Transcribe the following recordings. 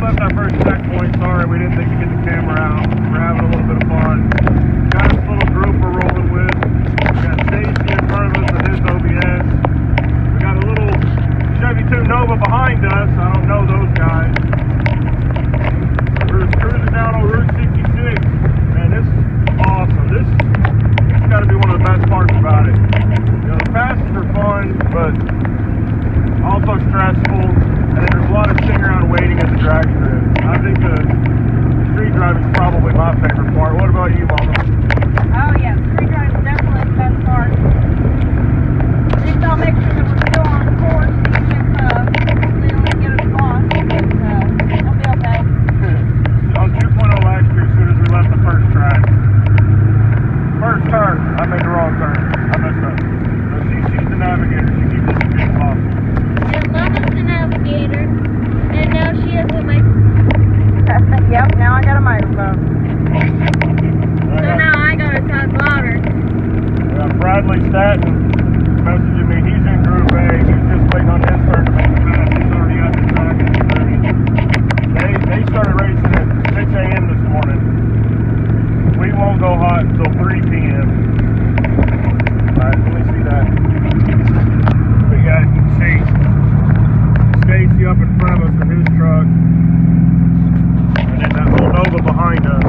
left our first checkpoint. Sorry, we didn't think to get the camera out. We're having a little bit of fun. Got this little group we're rolling with. We got Stacy in front of us with his OBS. We got a little Chevy 2 Nova behind us. I don't know those guys. We're cruising down on Route 66. Man, this is awesome. This has got to be one of the best parts about it. You know, the passes are fun, but also stressful. And there's a lot of sitting around waiting at the drag strip. I think the street driving is probably my favorite part. What about you, Mama? Oh yeah, street driving is definitely the best part. At least I'll make sure that we're still on course, even if they only get us lost, but it'll be okay. I was 2.0 last year as soon as we left the first track. First turn, I made the wrong turn. I messed up. So she's the navigator. She keeps us from getting lost. And Mama's the navigator, and now she has a microphone. Yep, now I got a microphone. So now I gotta talk louder. We got Bradley Staton messaging me. He's in Group A. He's just waiting on his turn to make the pass. He's already at the track at 30. They started racing at 6 a.m. this morning. We won't go hot until 3 p.m. Alright, let me see that. But yeah, you can see Stacy up in front of us in his truck. And then that little Nova behind us.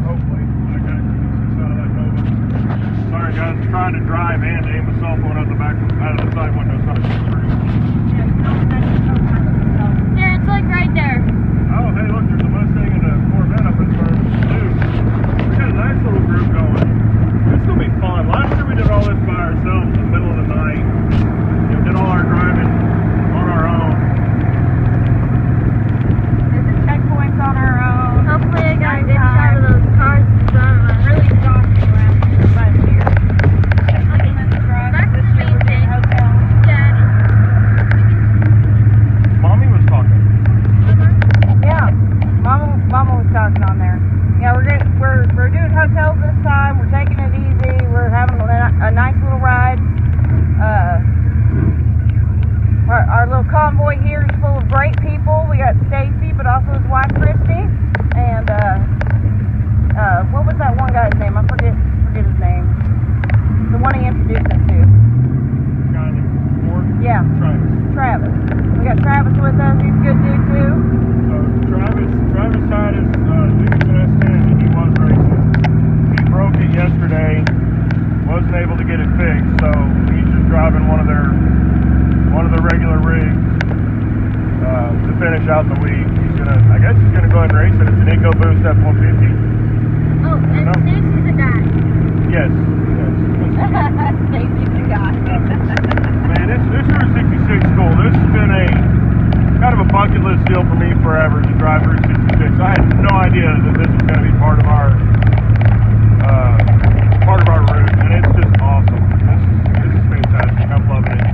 Hopefully, I got out of that Nova. Sorry guys, I'm trying to drive and aim a cell phone out the back, out of the side window. It's not free. There, it's like right there. Oh, hey, look, there's a Mustang and a Corvette up in front of us, too. We got a nice little group going. It's going to be fun. Last year we did all this by ourselves in the middle of the night. You know, did all our driving on our own. Did the checkpoints on our own. Hopefully I got a good shot of those cars in front of us. Really exhausting last year. Looking at the truck. That's This year we're doing hotels. Daddy. Mommy was talking. Yeah, Mama was talking on there. Yeah, we're doing hotels this time. We're taking it easy. We're having a nice little ride. Our little convoy here is full of great people. We got Stacy, but also his wife Christy, and what was that one guy's name? I forget his name. The one he introduced us to. Yeah, Travis. We got Travis with us. He's a good dude too. So Travis had his Lucas S10 and he was racing. He broke it yesterday. Wasn't able to get it fixed, so he's just driving one of their regular rigs to finish out the week. I guess he's gonna go ahead and race it. It's an EcoBoost F-150. Oh, and Stacy's a guy. Yes. Stacy's the guy. Man, this Route 66 is cool. This has been a kind of a bucket list deal for me forever to drive Route 66. I had no idea that this was going to be part of our route, and it's just awesome. This is fantastic. I'm loving it.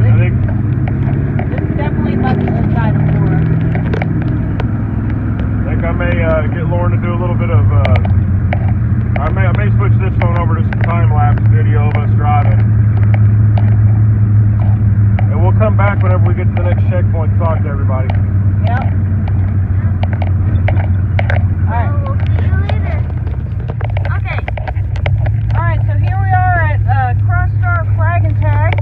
I think This is definitely bucket list item for us. I think I may get Lauren to do a little bit of. I may switch this phone over to some time-lapse video of us driving. And we'll come back whenever we get to the next checkpoint to talk to everybody. Yep. Alright. So we'll see you later. Okay. Alright, so here we are at Cross-Star Flag and Tag.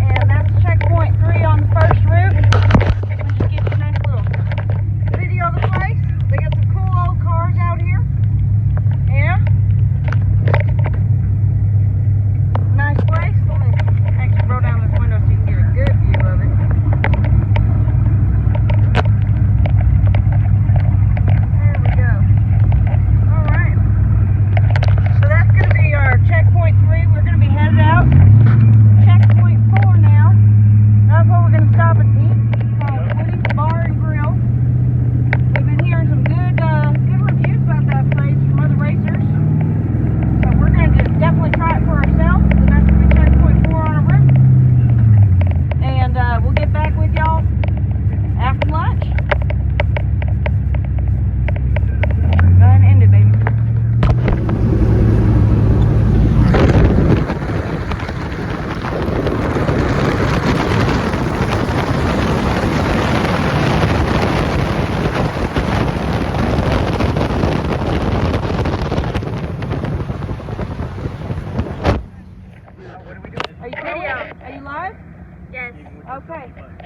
And that's checkpoint 3 on the first route. Let me just get you a nice little video of the place. They got some cool old cars out here. Yeah. Nice place. Let me actually roll down this window so you can get a good view of it. There we go.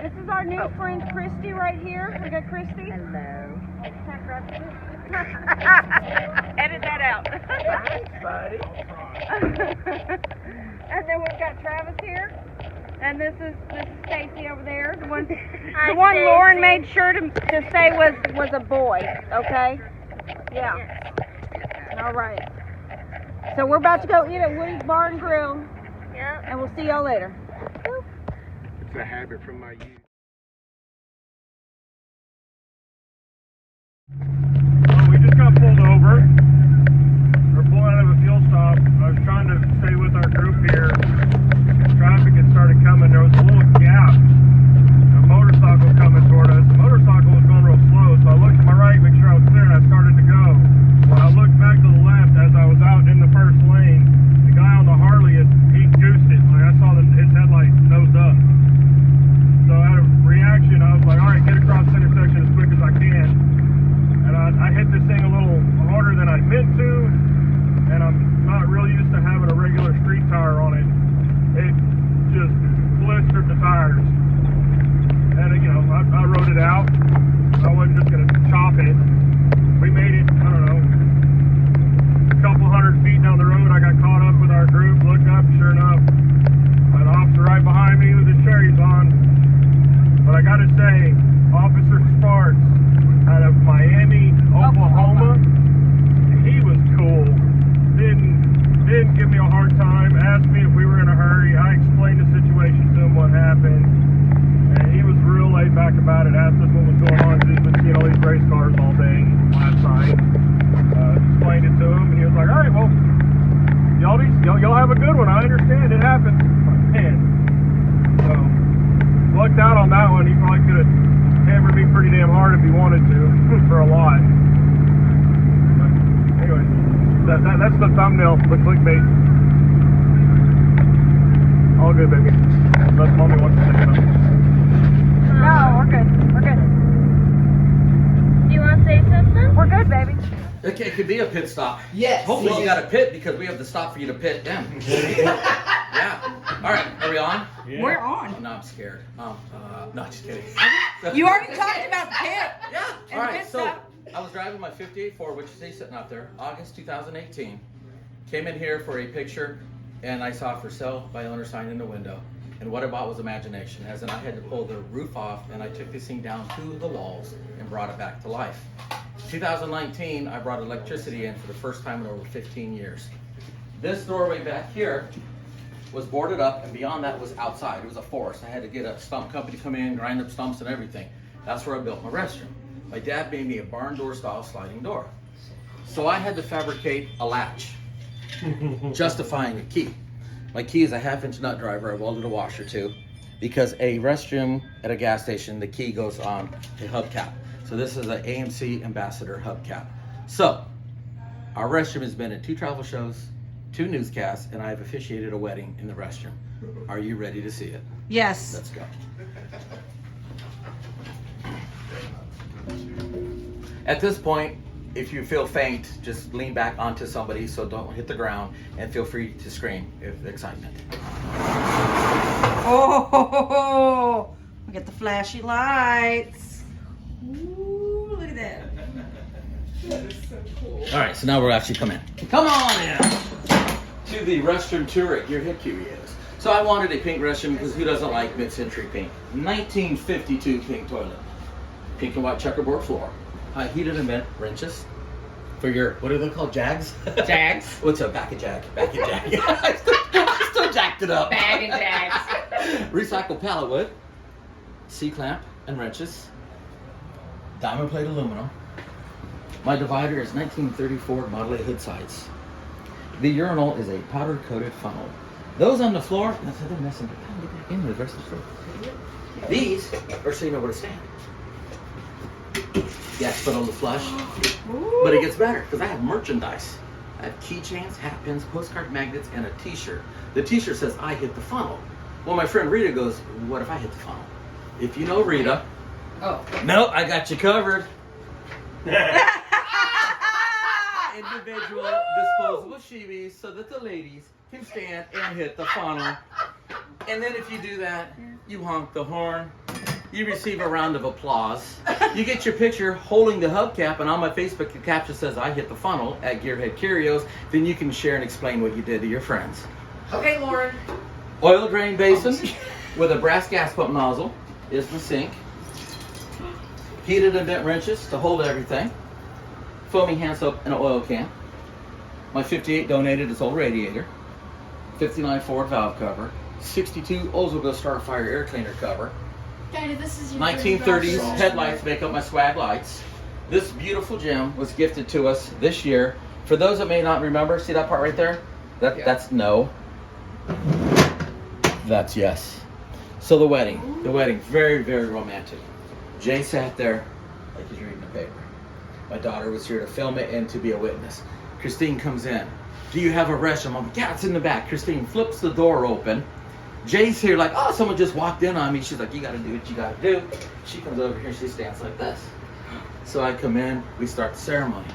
This is our new friend Christy right here. We got Christy. Hello. Edit that out. Thanks, buddy. And then we've got Travis here. And this is Stacy over there. The one Hi, Lauren Stacy. made sure to say was a boy. Okay. Yeah. All right. So we're about to go eat at Woody's Bar and Grill, Yep. and we'll see y'all later. It's a habit from my youth. Well, we just got pulled over. We're pulling out of a fuel stop. I was trying to stay with our group here. Traffic had started coming. There was a little gap. A motorcycle coming toward us. The motorcycle was going real slow, so I looked to my right, make sure I was clear, and I started to go. When I looked back to the left, as I was out in the first lane, the guy on the Harley, he goosed it. Like I saw his headlight nosed up. So out of reaction, I was like, all right, get across this intersection as quick as I can. And I hit this thing a little harder than I meant to, and I'm not real used to having a regular street tire on it. It just blistered the tires. And, you know, I rode it out. I wasn't just going to chop it. We made it, I don't know, a couple hundred feet down the road. I got caught up with our group, looked up, sure enough, an officer right behind me with his cherries on. But I got to say, Officer Sparks out of Miami, Oklahoma, he was cool. Didn't give me a hard time, asked me if we were in a hurry. I explained the situation to him, what happened, and he was real laid back about it, asked us what was going on, because he's been seeing all these race cars all day last night. Explained it to him, and he was like, all right, well, y'all have a good one. I understand, it happens. Man, so, lucked out on that one. He probably could have hammered me pretty damn hard if he wanted to, for a lot. But anyway, that's the thumbnail, the clickbait. All good, baby. Unless mommy wants to take it up. No, we're good. We're good. Do you want to say something? We're good, baby. Okay, it could be a pit stop. Yes. Hopefully you got a pit because we have the stop for you to pit in. Yeah. All right, are we on? Yeah. We're on. No, I'm scared. No, just kidding. You already talked about the pit. Yeah. And All the right. pit So stop. I was driving my 58 Ford, which is sitting out there, August 2018. Came in here for a picture, and I saw for sale by owner sign in the window. And what I bought was imagination, as in I had to pull the roof off, and I took this thing down to the walls and brought it back to life. 2019, I brought electricity in for the first time in over 15 years. This doorway back here was boarded up, and beyond that was outside. It was a forest. I had to get a stump company to come in, grind up stumps and everything. That's where I built my restroom. My dad made me a barn door style sliding door. So I had to fabricate a latch, justifying a key. My key is a 1/2-inch nut driver. I welded a washer to, because a restroom at a gas station, the key goes on a hubcap. So this is an AMC Ambassador hubcap. So our restroom has been in 2 travel shows, 2 newscasts, and I've officiated a wedding in the restroom. Are you ready to see it? Yes. Let's go. At this point, if you feel faint, just lean back onto somebody so don't hit the ground, and feel free to scream with excitement. Oh, we got the flashy lights. Ooh, look at that. That is so cool. All right, so now we're actually coming. Come on in to the restroom tour at Gearhead Curios. So I wanted a pink restroom because who doesn't like mid-century pink? 1952 pink toilet, pink and white checkerboard floor, high heated and vent wrenches for your, what are they called, jags? Jags. What's a back and jag? Back and jag. I still jacked it up. Bag and jags. Recycled pallet wood, C-clamp and wrenches, diamond plate aluminum. My divider is 1934 Model A hood sides. The urinal is a powder coated funnel. Those on the floor, that's another messing. Get back in with the rest of the floor. These are so you know where to stand. Yes, but on the flush. But it gets better because I have merchandise. I have keychains, hat pins, postcard magnets, and a t-shirt. The t-shirt says, I hit the funnel. Well, my friend Rita goes, what if I hit the funnel? If you know Rita, no, I got you covered. Individual disposable sheebies so that the ladies can stand and hit the funnel. And then if you do that, you honk the horn You receive a round of applause. You get your picture holding the hubcap, and on my Facebook, the caption says, I hit the funnel at Gearhead Curios. Then you can share and explain what you did to your friends. Okay, Lauren. Oil drain basin with a brass gas pump nozzle is the sink. Heated and bent wrenches to hold everything. Foaming hand soap and an oil can. My 58 donated its old radiator. 59 Ford valve cover. 62 Oldsmobile Starfire air cleaner cover. Daddy, this is your 1930s headlights make up my swag lights. This beautiful gem was gifted to us this year. For those that may not remember, see that part right there? That's no. That's yes. So the wedding, very, very romantic. Jay sat there like he's reading the paper. My daughter was here to film it and to be a witness. Christine comes in. Do you have a restroom? I'm like, yeah, it's in the back. Christine flips the door open. Jay's here like, oh, someone just walked in on me. She's like, you gotta do what you gotta do. She comes over here, she stands like this. So I come in, we start the ceremony.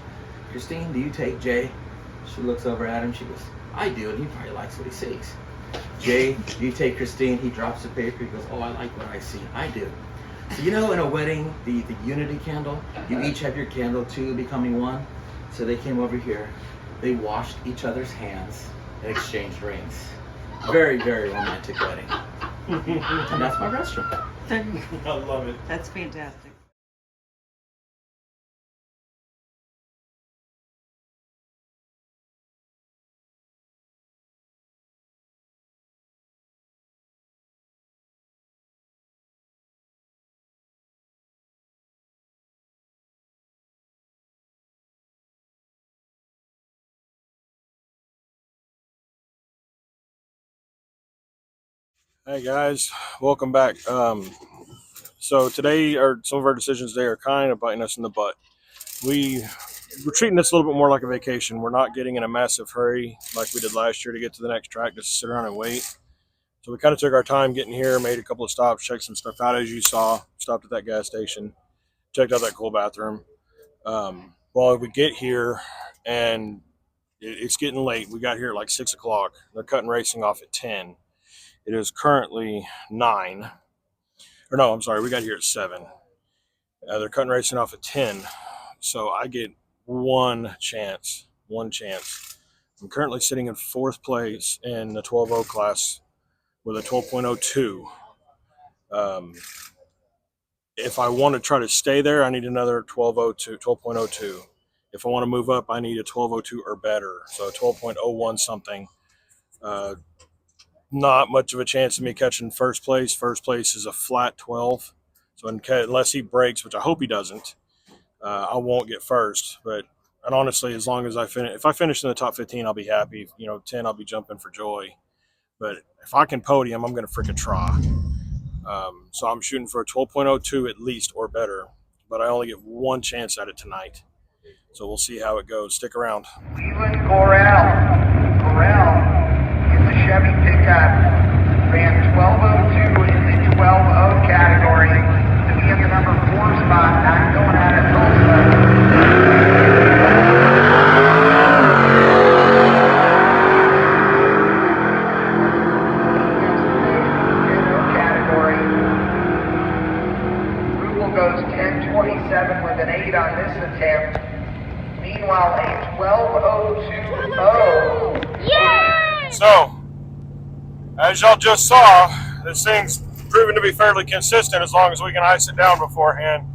Christine, do you take Jay? She looks over at him, she goes, I do, and he probably likes what he sees. Jay, do you take Christine? He drops the paper, he goes, oh, I like what I see. I do. So you know in a wedding, the unity candle, you each have your candle, two becoming one. So they came over here, they washed each other's hands and exchanged rings. Very, very romantic wedding. And that's my restroom. I love it. That's fantastic. Hey guys, welcome back. So today, some of our decisions today are kind of biting us in the butt. We're treating this a little bit more like a vacation. We're not getting in a massive hurry like we did last year to get to the next track, just to sit around and wait. So we kind of took our time getting here, made a couple of stops, checked some stuff out as you saw, stopped at that gas station, checked out that cool bathroom. While we get here, and it's getting late, we got here at like 6 o'clock. They're cutting racing off at 10. It is currently 9. Or no, I'm sorry, we got here at 7. They're cutting racing off at 10. So I get one chance. I'm currently sitting in 4th place in the 12.0 class with a 12.02. If I want to try to stay there, I need another 12.02. If I want to move up, I need a 12.02 or better. So a 12.01 something. Not much of a chance of me catching first place. First place is a flat 12. So unless he breaks, which I hope he doesn't, I won't get first. And honestly, as long as if I finish in the top 15, I'll be happy. 10, I'll be jumping for joy. But if I can podium, I'm going to freaking try. So I'm shooting for a 12.02 at least or better. But I only get one chance at it tonight. So we'll see how it goes. Stick around. Leland Corral in the Chevy pickup ran 12.02 in the 12.0 category to be in the number 4 spot, not going out at Tulsa. Goes 10.27 with an 8 on this attempt. Meanwhile, a 12.020. Yay! So, as y'all just saw, this thing's proven to be fairly consistent as long as we can ice it down beforehand.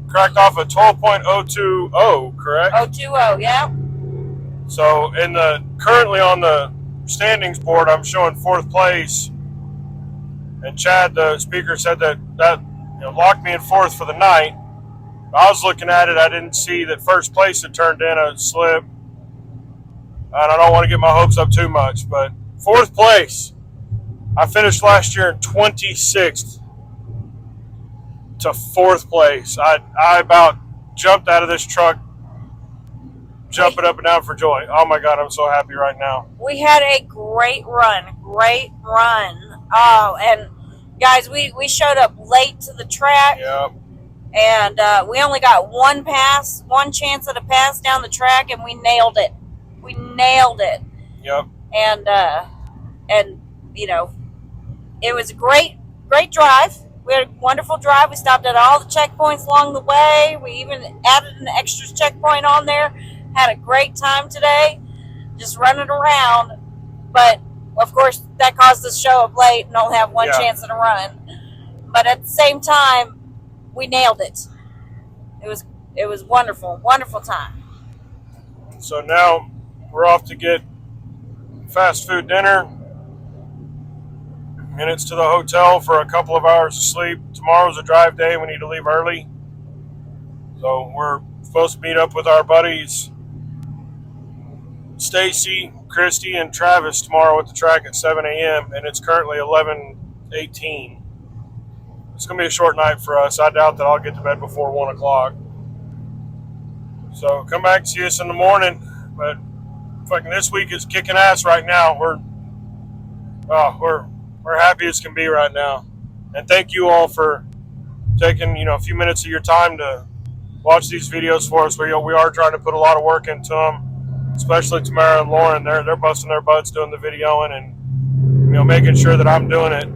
Cracked off a 12.020, correct? 020, yeah. So, currently on the standings board, I'm showing 4th place. And Chad, the speaker, said that locked me in 4th for the night. I was looking at it, I didn't see that 1st place had turned in a slip. And I don't want to get my hopes up too much, but 4th place. I finished last year in 26th to 4th place. I about jumped out of this truck, jumping up and down for joy. Oh my God, I'm so happy right now. We had a great run. Oh, and guys, we showed up late to the track. Yep. And we only got one chance at a pass down the track, and we nailed it. Yep. And it was a great drive. We had a wonderful drive. We stopped at all the checkpoints along the way. We even added an extra checkpoint on there. Had a great time today, just running around. But of course, that caused us to show up late and only have one chance at a run. But at the same time, we nailed it. It was wonderful, wonderful time. So now we're off to get fast food dinner. Minutes to the hotel for a couple of hours of sleep. Tomorrow's a drive day. We need to leave early. So we're supposed to meet up with our buddies Stacy, Christy, and Travis tomorrow at the track at 7 a.m. and it's currently 11:18. It's going to be a short night for us. I doubt that I'll get to bed before 1 o'clock. So come back and see us in the morning. But fucking this week is kicking ass right now. We're happy as can be right now. And thank you all for taking, a few minutes of your time to watch these videos for us. We are trying to put a lot of work into them, especially Tamara and Lauren. They're busting their butts doing the videoing and making sure that I'm doing it